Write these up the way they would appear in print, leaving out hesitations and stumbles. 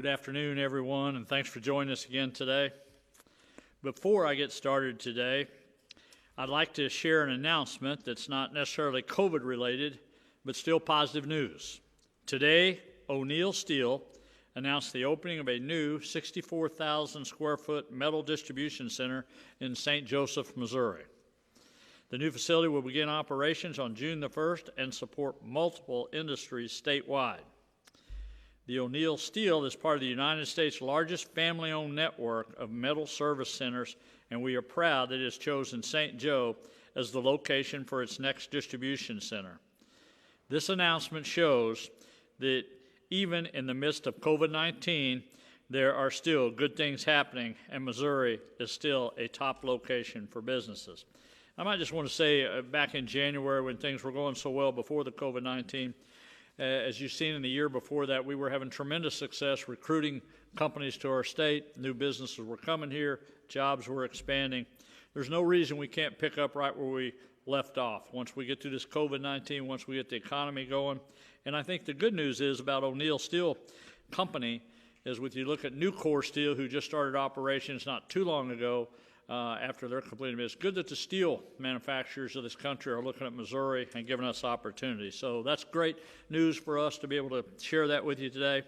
Good afternoon, everyone, and thanks for joining us again today. Before I get started today, I'd like to share an announcement that's not necessarily COVID-related, but still positive news. Today, O'Neill Steel announced the opening of a new 64,000 square foot metal distribution center in St. Joseph, Missouri. The new facility will begin operations on June the 1st and support multiple industries statewide. The O'Neill Steel is part of the United States' largest family-owned network of metal service centers, and we are proud that it has chosen St. Joe as the location for its next distribution center. This announcement shows that even in the midst of COVID-19, there are still good things happening, and Missouri is still a top location for businesses. I might just want to say, back in January when things were going so well before the COVID-19, as you've seen in the year before that, we were having tremendous success recruiting companies to our state. New businesses were coming here. Jobs were expanding. There's no reason we can't pick up right where we left off once we get through this COVID-19, once we get the economy going. And I think the good news is about O'Neill Steel Company is with you look at Nucor Steel, who just started operations not too long ago, after they're completed. It's good that the steel manufacturers of this country are looking at Missouri and giving us opportunities. So that's great news for us to be able to share that with you today.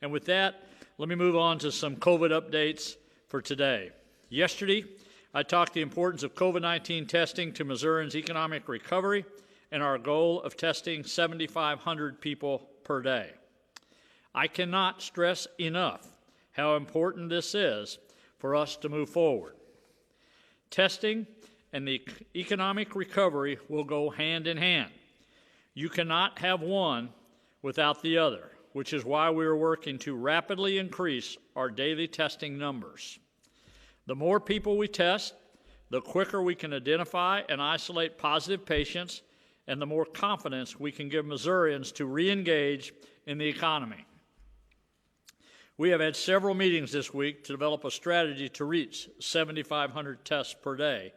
And with that, let me move on to some COVID updates for today. Yesterday, I talked the importance of COVID-19 testing to Missourians' economic recovery and our goal of testing 7,500 people per day. I cannot stress enough how important this is for us to move forward. Testing and the economic recovery will go hand in hand. You cannot have one without the other, which is why we are working to rapidly increase our daily testing numbers. The more people we test, the quicker we can identify and isolate positive patients, and the more confidence we can give Missourians to re-engage in the economy. We have had several meetings this week to develop a strategy to reach 7,500 tests per day,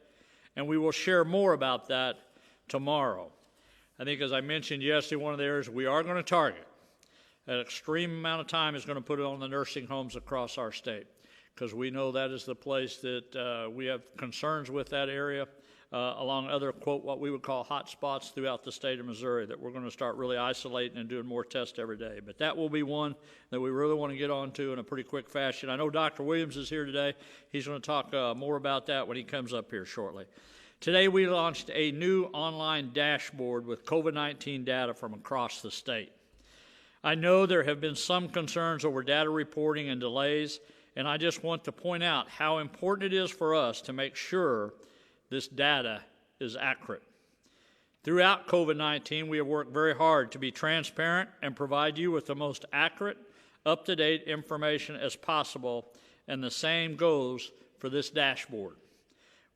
and we will share more about that tomorrow. I think, as I mentioned yesterday, one of the areas we are going to target, an extreme amount of time is going to put it on the nursing homes across our state, because we know that is the place that we have concerns with that area, along other, quote, what we would call hot spots throughout the state of Missouri that we're going to start really isolating and doing more tests every day. But that will be one that we really want to get onto in a pretty quick fashion. I know Dr. Williams is here today. He's going to talk more about that when he comes up here shortly. Today we launched a new online dashboard with COVID-19 data from across the state. I know there have been some concerns over data reporting and delays, and I just want to point out how important it is for us to make sure this data is accurate. Throughout COVID-19, we have worked very hard to be transparent and provide you with the most accurate, up-to-date information as possible, and the same goes for this dashboard.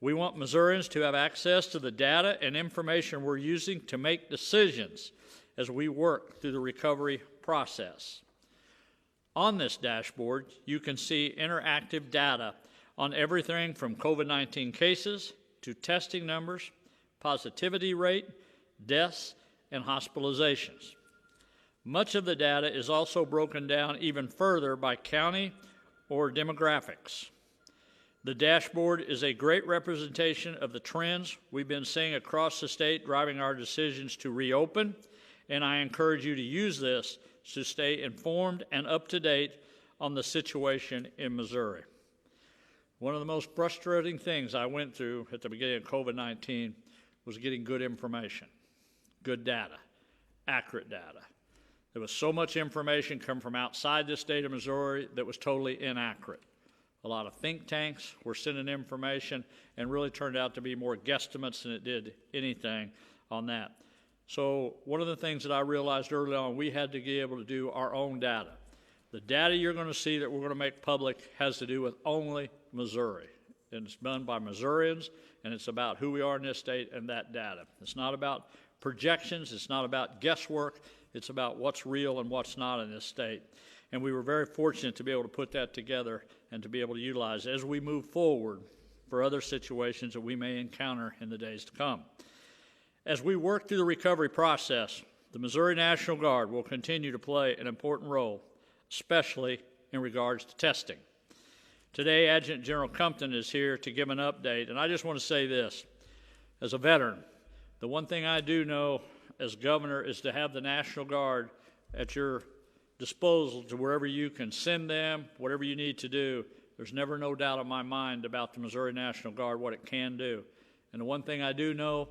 We want Missourians to have access to the data and information we're using to make decisions as we work through the recovery process. On this dashboard, you can see interactive data on everything from COVID-19 cases to testing numbers, positivity rate, deaths, and hospitalizations. Much of the data is also broken down even further by county or demographics. The dashboard is a great representation of the trends we've been seeing across the state driving our decisions to reopen, and I encourage you to use this to stay informed and up to date on the situation in Missouri. One of the most frustrating things I went through at the beginning of COVID-19 was getting good information, good data, accurate data. There was so much information come from outside the state of Missouri that was totally inaccurate. A lot of think tanks were sending information and really turned out to be more guesstimates than it did anything on that. So one of the things that I realized early on, we had to be able to do our own data. The data you're going to see that we're going to make public has to do with only Missouri. And it's done by Missourians, and it's about who we are in this state and that data. It's not about projections. It's not about guesswork. It's about what's real and what's not in this state. And we were very fortunate to be able to put that together and to be able to utilize as we move forward for other situations that we may encounter in the days to come. As we work through the recovery process, the Missouri National Guard will continue to play an important role, especially in regards to testing. Today, Adjutant General Compton is here to give an update, and I just want to say this. As a veteran, the one thing I do know as governor is to have the National Guard at your disposal to wherever you can send them, whatever you need to do. There's never no doubt in my mind about the Missouri National Guard, what it can do. And the one thing I do know,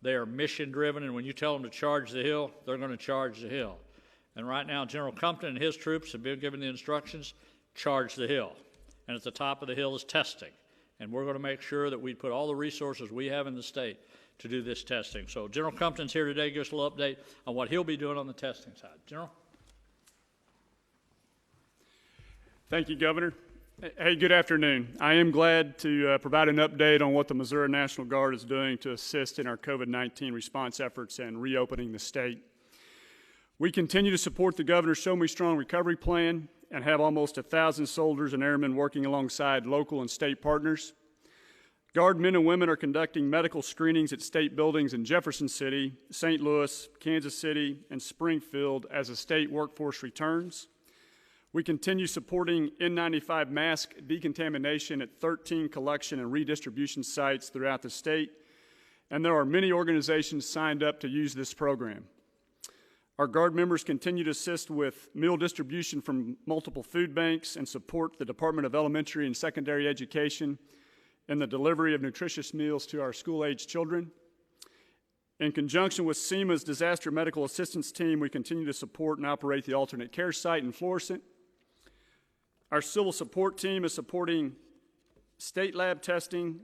they are mission-driven, and when you tell them to charge the hill, they're going to charge the hill. And right now, General Compton and his troops have been given the instructions, charge the hill. And at the top of the hill is testing. And we're going to make sure that we put all the resources we have in the state to do this testing. So General Compton's here today to give us a little update on what he'll be doing on the testing side. General? Thank you, Governor. Hey, good afternoon. I am glad to provide an update on what the Missouri National Guard is doing to assist in our COVID-19 response efforts and reopening the state. We continue to support the Governor's Show Me Strong recovery plan and have almost 1,000 soldiers and airmen working alongside local and state partners. Guard men and women are conducting medical screenings at state buildings in Jefferson City, St. Louis, Kansas City, and Springfield as the state workforce returns. We continue supporting N95 mask decontamination at 13 collection and redistribution sites throughout the state, and there are many organizations signed up to use this program. Our Guard members continue to assist with meal distribution from multiple food banks and support the Department of Elementary and Secondary Education in the delivery of nutritious meals to our school-aged children. In conjunction with SEMA's Disaster Medical Assistance Team, we continue to support and operate the alternate care site in Florissant. Our civil support team is supporting state lab testing,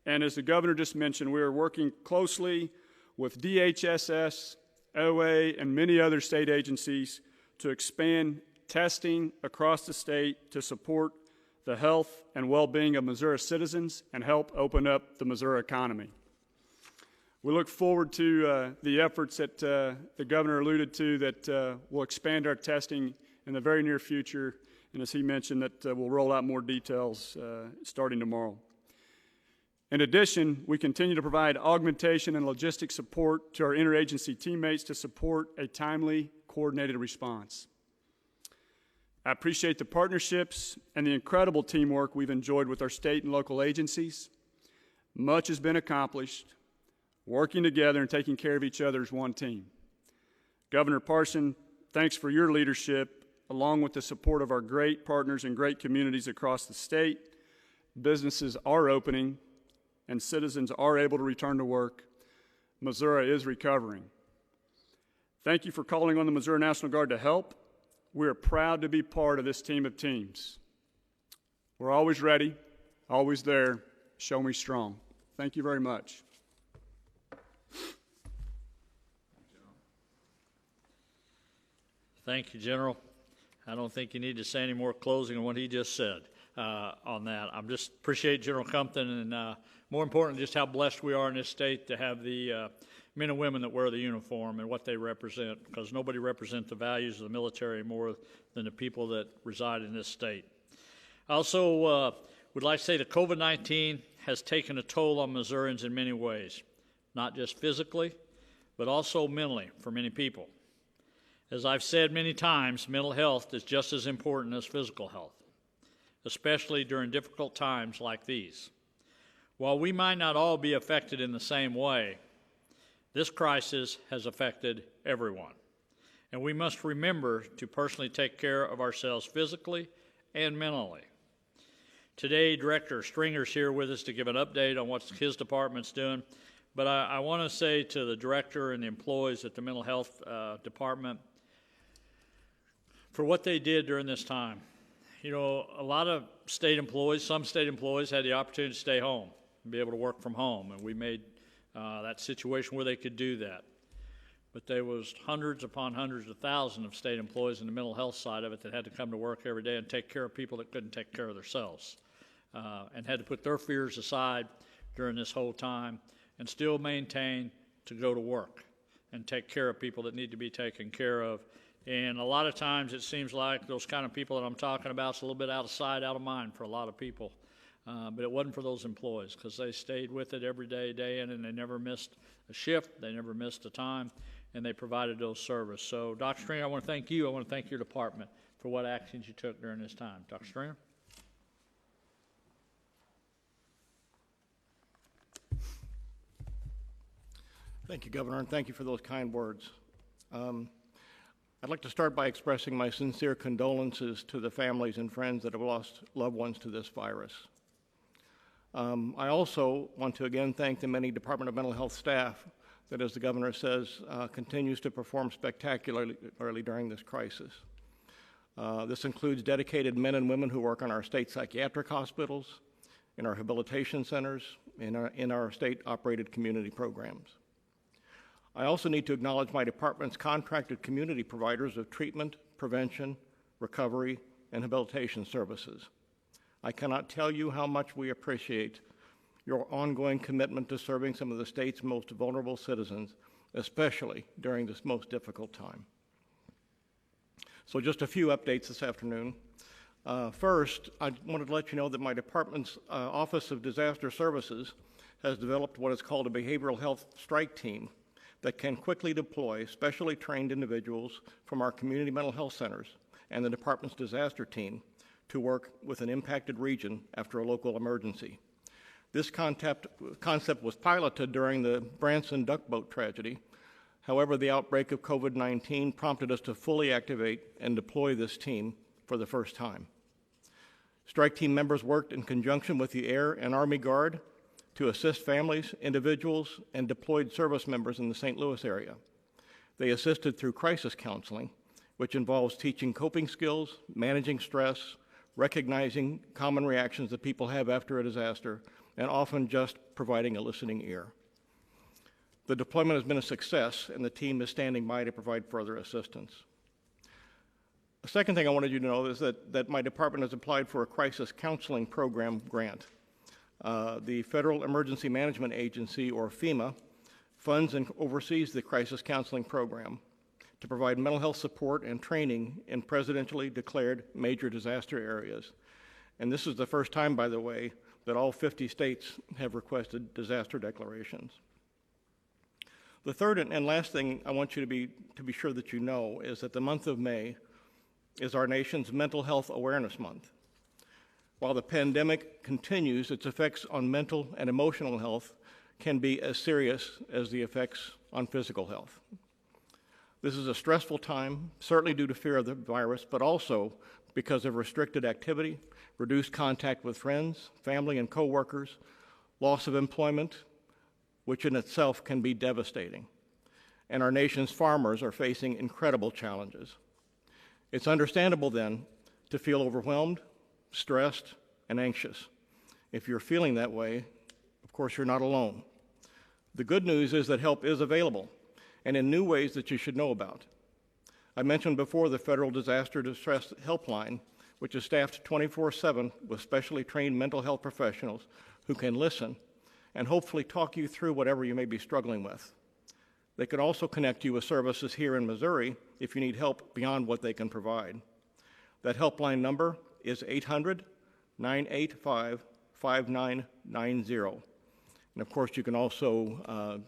and as the Governor just mentioned, we are working closely with DHSS, OA, and many other state agencies to expand testing across the state to support the health and well-being of Missouri citizens and help open up the Missouri economy. We look forward to the efforts that the Governor alluded to that will expand our testing in the very near future, and as he mentioned, that we'll roll out more details starting tomorrow. In addition, we continue to provide augmentation and logistic support to our interagency teammates to support a timely, coordinated response. I appreciate the partnerships and the incredible teamwork we've enjoyed with our state and local agencies. Much has been accomplished, working together and taking care of each other as one team. Governor Parson, thanks for your leadership, along with the support of our great partners and great communities across the state. Businesses are opening, and citizens are able to return to work. Missouri is recovering. Thank you for calling on the Missouri National Guard to help. We are proud to be part of this team of teams. We're always ready, always there. Show me strong. Thank you very much. Thank you, General. I don't think you need to say any more closing on what he just said on that. I just appreciate General Compton and more important, just how blessed we are in this state to have the men and women that wear the uniform and what they represent, because nobody represents the values of the military more than the people that reside in this state. I also would like to say that COVID-19 has taken a toll on Missourians in many ways, not just physically, but also mentally for many people. As I've said many times, mental health is just as important as physical health, especially during difficult times like these. While we might not all be affected in the same way, this crisis has affected everyone, and we must remember to personally take care of ourselves physically and mentally. Today, Director Stringer's here with us to give an update on what his department's doing, but I want to say to the director and the employees at the mental health department for what they did during this time. You know, a lot of state employees, some state employees had the opportunity to stay home and be able to work from home, and we made that situation where they could do that. But there was hundreds upon hundreds of thousands of state employees in the mental health side of it that had to come to work every day and take care of people that couldn't take care of themselves, and had to put their fears aside during this whole time and still maintain to go to work and take care of people that need to be taken care of. And a lot of times it seems like those kind of people that I'm talking about is a little bit out of sight, out of mind for a lot of people. But it wasn't for those employees, because they stayed with it every day, day in, and they never missed a shift, they never missed a time, and they provided those services. So, Dr. Stringer, I want to thank you. I want to thank your department for for what actions you took during this time. Dr. Stringer? Thank you, Governor, and thank you for those kind words. I'd like to start by expressing my sincere condolences to the families and friends that have lost loved ones to this virus. I also want to again thank the many Department of Mental Health staff that, as the Governor says, continues to perform spectacularly during this crisis. This includes dedicated men and women who work on our state psychiatric hospitals, in our rehabilitation centers, in our state-operated community programs. I also need to acknowledge my department's contracted community providers of treatment, prevention, recovery, and rehabilitation services. I cannot tell you how much we appreciate your ongoing commitment to serving some of the state's most vulnerable citizens, especially during this most difficult time. So just a few updates this afternoon. First, I wanted to let you know that my department's Office of Disaster Services has developed what is called a behavioral health strike team that can quickly deploy specially trained individuals from our community mental health centers and the department's disaster team to work with an impacted region after a local emergency. This concept was piloted during the Branson duck boat tragedy. However, the outbreak of COVID-19 prompted us to fully activate and deploy this team for the first time. Strike team members worked in conjunction with the Air and Army Guard to assist families, individuals, and deployed service members in the St. Louis area. They assisted through crisis counseling, which involves teaching coping skills, managing stress, recognizing common reactions that people have after a disaster, and often just providing a listening ear. The deployment has been a success, and the team is standing by to provide further assistance. The second thing I wanted you to know is that my department has applied for a crisis counseling program grant. The Federal Emergency Management Agency, or FEMA, funds and oversees the crisis counseling program to provide mental health support and training in presidentially declared major disaster areas. And this is the first time, by the way, that all 50 states have requested disaster declarations. The third and last thing I want you to be sure that you know is that the month of May is our nation's Mental Health Awareness Month. While the pandemic continues, its effects on mental and emotional health can be as serious as the effects on physical health. This is a stressful time, certainly due to fear of the virus, but also because of restricted activity, reduced contact with friends, family, and coworkers, loss of employment, which in itself can be devastating. And our nation's farmers are facing incredible challenges. It's understandable then to feel overwhelmed, stressed, and anxious. If you're feeling that way, of course, you're not alone. The good news is that help is available, and in new ways that you should know about. I mentioned before the Federal Disaster Distress Helpline, which is staffed 24/7 with specially trained mental health professionals who can listen and hopefully talk you through whatever you may be struggling with. They could also connect you with services here in Missouri if you need help beyond what they can provide. That helpline number is 800-985-5990. And of course, you can also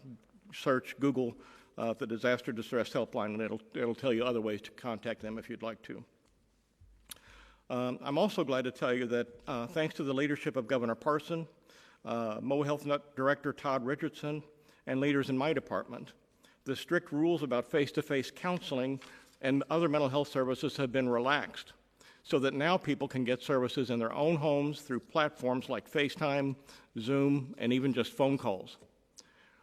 search Google the Disaster Distress Helpline, and it'll tell you other ways to contact them if you'd like to. I'm also glad to tell you that thanks to the leadership of Governor Parson, Mo Health Director Todd Richardson, and leaders in my department, the strict rules about face-to-face counseling and other mental health services have been relaxed, so that now people can get services in their own homes through platforms like FaceTime, Zoom, and even just phone calls.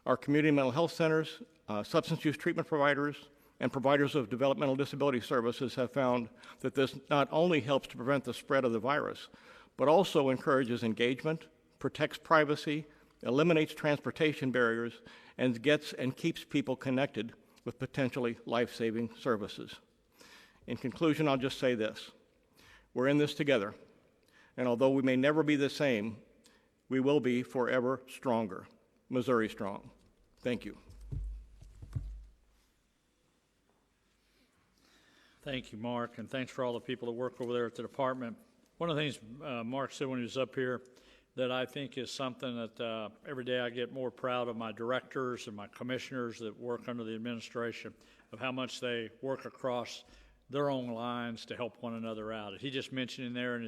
Our community mental health centers, substance use treatment providers, and providers of developmental disability services have found that this not only helps to prevent the spread of the virus, but also encourages engagement, protects privacy, eliminates transportation barriers, and gets and keeps people connected with potentially life-saving services. In conclusion, I'll just say this. We're in this together, and although we may never be the same, we will be forever stronger. Missouri strong. Thank you. Thank you, Mark, and thanks for all the people that work over there at the department. One of the things Mark said when he was up here that I think is something that every day I get more proud of my directors and my commissioners that work under the administration, of how much they work across their own lines to help one another out. He just mentioned in there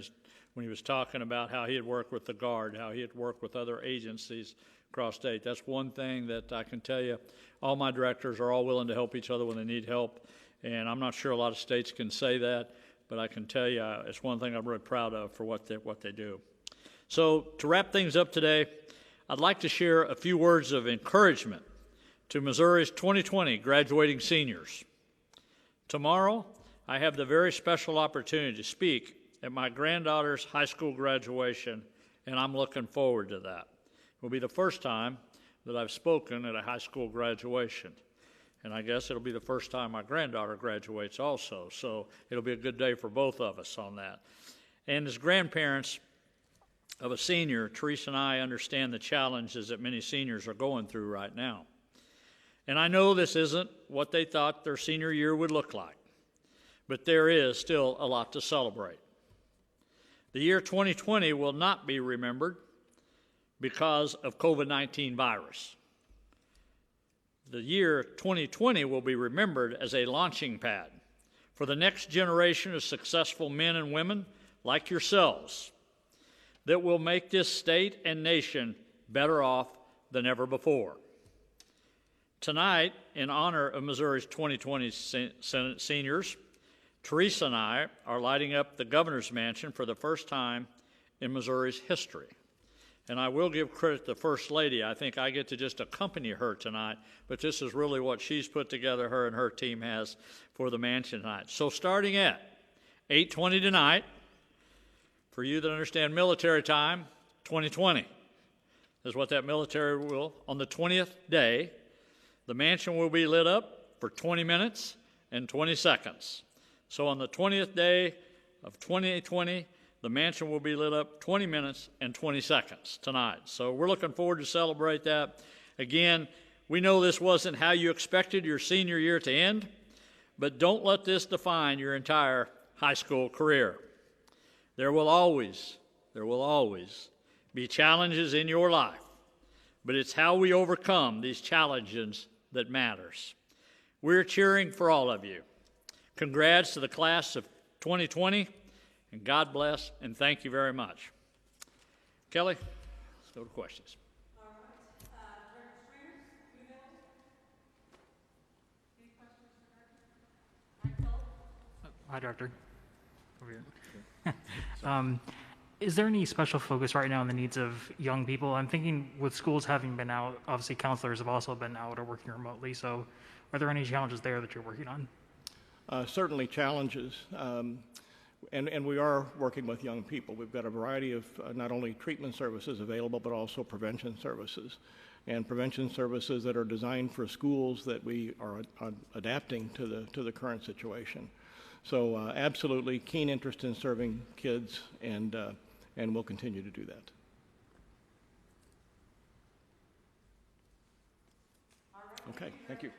when he was talking about how he had worked with the Guard, how he had worked with other agencies across state. That's one thing that I can tell you. All my directors are all willing to help each other when they need help, and I'm not sure a lot of states can say that, but I can tell you it's one thing I'm really proud of for what they do. So to wrap things up today, I'd like to share a few words of encouragement to Missouri's 2020 graduating seniors. Tomorrow, I have the very special opportunity to speak at my granddaughter's high school graduation, and I'm looking forward to that. It will be the first time that I've spoken at a high school graduation, and I guess it'll be the first time my granddaughter graduates also, so it'll be a good day for both of us on that. And as grandparents of a senior, Teresa and I understand the challenges that many seniors are going through right now. And I know this isn't what they thought their senior year would look like, but there is still a lot to celebrate. The year 2020 will not be remembered because of COVID-19 virus. The year 2020 will be remembered as a launching pad for the next generation of successful men and women like yourselves that will make this state and nation better off than ever before. Tonight, in honor of Missouri's 2020 seniors, Teresa and I are lighting up the governor's mansion for the first time in Missouri's history. And I will give credit to the First Lady. I think I get to just accompany her tonight, but this is really what she's put together, her and her team has for the mansion tonight. So starting at 8:20 tonight, for you that understand military time, 2020 is what that military will. On the 20th day, the mansion will be lit up for 20 minutes and 20 seconds. So on the 20th day of 2020, the mansion will be lit up 20 minutes and 20 seconds tonight. So we're looking forward to celebrate that. Again, we know this wasn't how you expected your senior year to end, but don't let this define your entire high school career. There will always be challenges in your life, but it's how we overcome these challenges that matters. We're cheering for all of you. Congrats to the class of 2020, and God bless, and thank you very much. Kelly, let's go to questions. All right. Director Stringer, you available? Any questions for Director? Hi, Director. Over here. Is there any special focus right now on the needs of young people? I'm thinking with schools having been out, obviously counselors have also been out or working remotely, so are there any challenges there that you're working on? Certainly challenges, and we are working with young people. We've got a variety of not only treatment services available, but also prevention services. And prevention services that are designed for schools that we are adapting to the current situation. So absolutely keen interest in serving kids, and we'll continue to do that. Okay, thank you.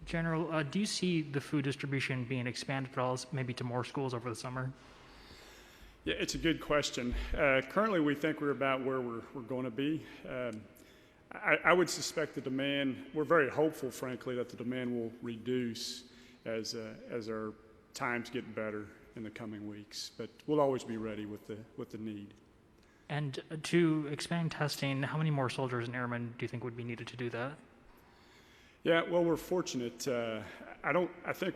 General, do you see the food distribution being expanded at all, maybe to more schools over the summer? Yeah, it's a good question. Currently, we think we're about where we're going to be. I would suspect the demand, we're very hopeful, frankly, that the demand will reduce as our times get better in the coming weeks. But we'll always be ready with the need. And to expand testing, how many more soldiers and airmen do you think would be needed to do that? Yeah, well, we're fortunate. I think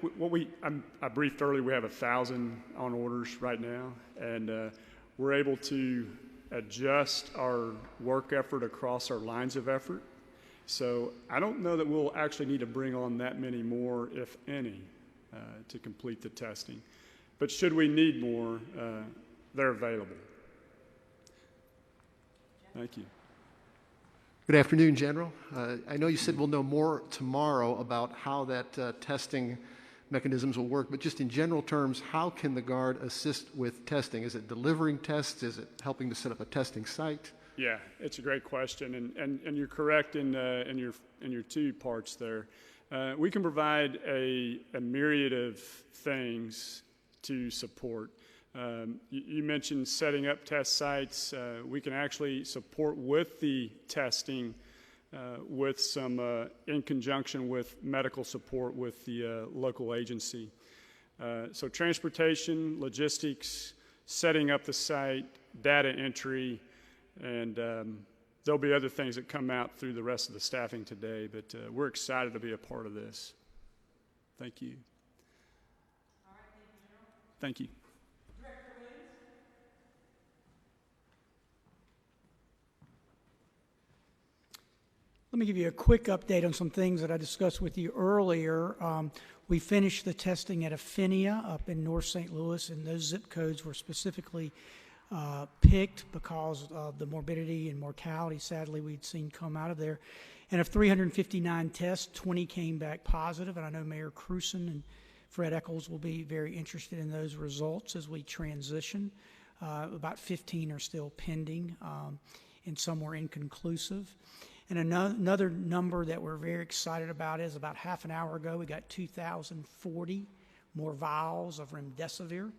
I briefed earlier, we have 1,000 on orders right now, and we're able to adjust our work effort across our lines of effort. So I don't know that we'll actually need to bring on that many more, if any, to complete the testing. But should we need more, they're available. Thank you. Good afternoon, General. I know you said we'll know more tomorrow about how that testing mechanisms will work, but just in general terms, how can the Guard assist with testing? Is it delivering tests? Is it helping to set up a testing site? Yeah, it's a great question, and you're correct in your two parts there. We can provide a myriad of things to support. You mentioned setting up test sites. We can actually support with the testing with some, in conjunction with medical support with the local agency. So transportation, logistics, setting up the site, data entry, and there'll be other things that come out through the rest of the staffing today, but we're excited to be a part of this. Thank you. All right, thank you, General. Thank you. Director Williams? Let me give you a quick update on some things that I discussed with you earlier. We finished the testing at Affinia up in North St. Louis, and those zip codes were specifically picked because of the morbidity and mortality, sadly, we'd seen come out of there. And of 359 tests, 20 came back positive, and I know Mayor Cruson and Fred Eccles will be very interested in those results as we transition. About 15 are still pending, and some were inconclusive. And another number that we're very excited about is about half an hour ago, we got 2,040 more vials of remdesivir,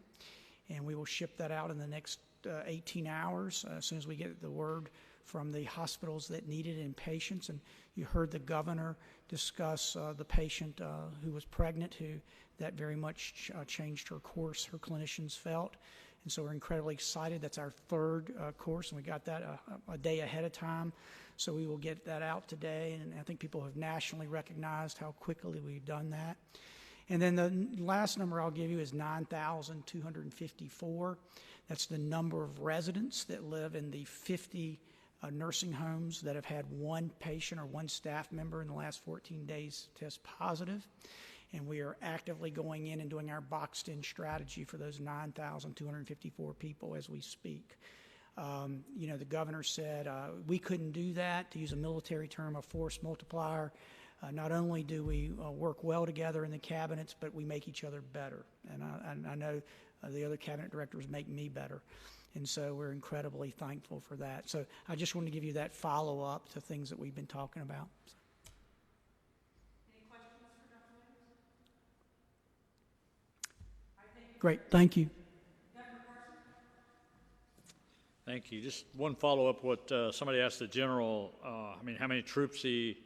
and we will ship that out in the next 18 hours as soon as we get the word from the hospitals that need it and patients. And you heard the governor discuss the patient who was pregnant, who that very much changed her course, her clinicians felt. And so we're incredibly excited. That's our third course, and we got that a day ahead of time. So we will get that out today, and I think people have nationally recognized how quickly we've done that. And then the last number I'll give you is 9,254. That's the number of residents that live in the 50 nursing homes that have had one patient or one staff member in the last 14 days test positive. And we are actively going in and doing our boxed-in strategy for those 9,254 people as we speak. You know, the governor said we couldn't do that, to use a military term, a force multiplier. Not only do we work well together in the cabinets, but we make each other better. And I know the other cabinet directors make me better. And so we're incredibly thankful for that. So I just wanted to give you that follow-up to things that we've been talking about. Any questions for Dr. Williams? Great, thank you. Thank you. Just one follow-up, what somebody asked the general, I mean, how many troops he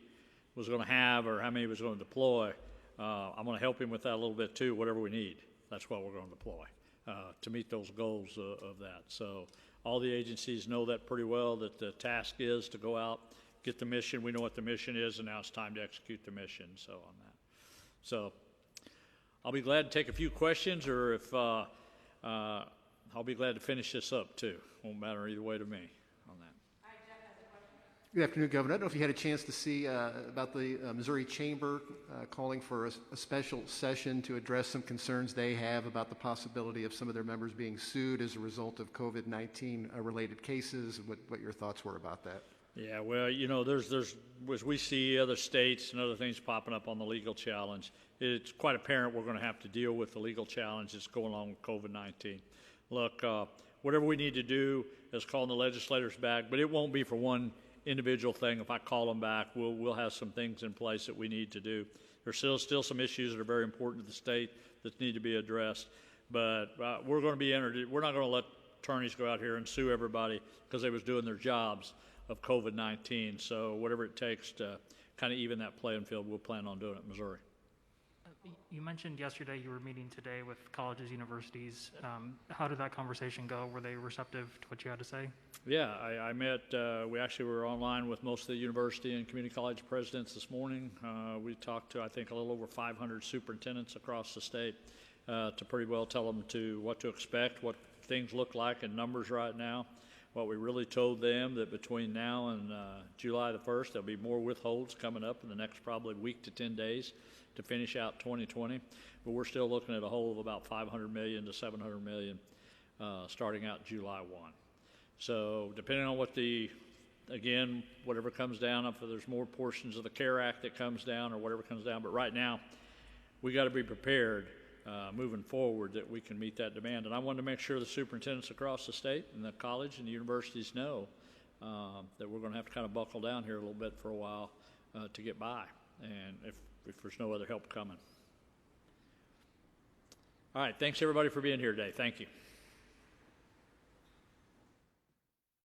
was going to have or how many he was going to deploy. I'm going to help him with that a little bit too, whatever we need. That's what we're going to deploy to meet those goals of that. So all the agencies know that pretty well, that the task is to go out, get the mission. We know what the mission is, and now it's time to execute the mission. So on that. So I'll be glad to take a few questions, or if I'll be glad to finish this up too. Won't matter either way to me on that. Good afternoon, Governor. I don't know if you had a chance to see about the Missouri Chamber calling for a special session to address some concerns they have about the possibility of some of their members being sued as a result of COVID-19 related cases, what your thoughts were about that. Yeah, well, you know, there's as we see other states and other things popping up on the legal challenge, it's quite apparent we're going to have to deal with the legal challenge that's going on with COVID-19. Look, whatever we need to do is calling the legislators back, but it won't be for one individual thing. If I call them back, we'll have some things in place that we need to do. There's still some issues that are very important to the state that need to be addressed, but we're going to be entered. We're not going to let attorneys go out here and sue everybody because they was doing their jobs of COVID-19. So whatever it takes to kind of even that playing field, we'll plan on doing it in Missouri. You mentioned yesterday you were meeting today with colleges, universities. How did that conversation go? Were they receptive to what you had to say? Yeah, I met, we actually were online with most of the university and community college presidents this morning. We talked to, I think, a little over 500 superintendents across the state to pretty well tell them what to expect, what things look like in numbers right now. What we really told them that between now and July the 1st, there'll be more withholds coming up in the next probably week to 10 days to finish out 2020. But we're still looking at a hole of about 500 million to 700 million starting out July 1. So depending on what again, whatever comes down, if there's more portions of the CARE Act that comes down or whatever comes down, but right now we got to be prepared moving forward that we can meet that demand. And I wanted to make sure the superintendents across the state and the college and the universities know that we're going to have to kind of buckle down here a little bit for a while to get by, and if there's no other help coming. All right, thanks everybody for being here today. Thank you.